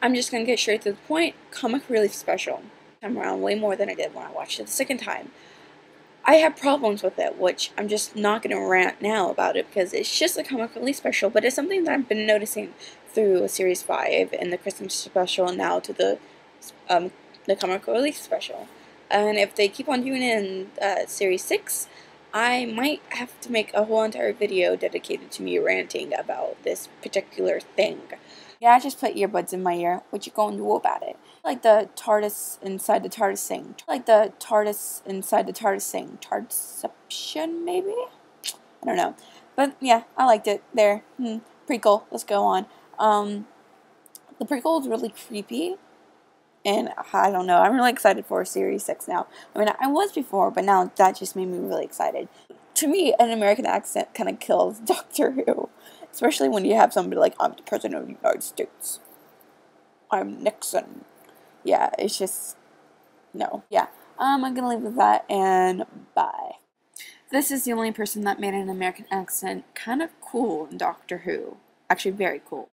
I'm just gonna get straight to the point. Comic Relief Special. I'm around way more than I did when I watched it the second time. I have problems with it, which I'm just not going to rant now about it because it's just a comic relief special, but it's something that I've been noticing through Series 5 and the Christmas special and now to the comic relief special. And if they keep on doing it in Series 6, I might have to make a whole entire video dedicated to me ranting about this particular thing. Yeah, I just put earbuds in my ear. What you gonna do about it? Like the TARDIS inside the TARDIS thing. Like the TARDIS inside the TARDIS thing. TARDISception, maybe? I don't know. But yeah, I liked it. There. Prequel. Let's go on. The prequel is really creepy. And I don't know. I'm really excited for Series 6 now. I mean, I was before, but now that just made me really excited. To me, an American accent kind of kills Doctor Who. Especially when you have somebody like, I'm the President of the United States. I'm Nixon. Yeah, it's just, no. Yeah. I'm gonna leave with that, and bye. This is the only person that made an American accent kind of cool in Doctor Who. Actually, very cool.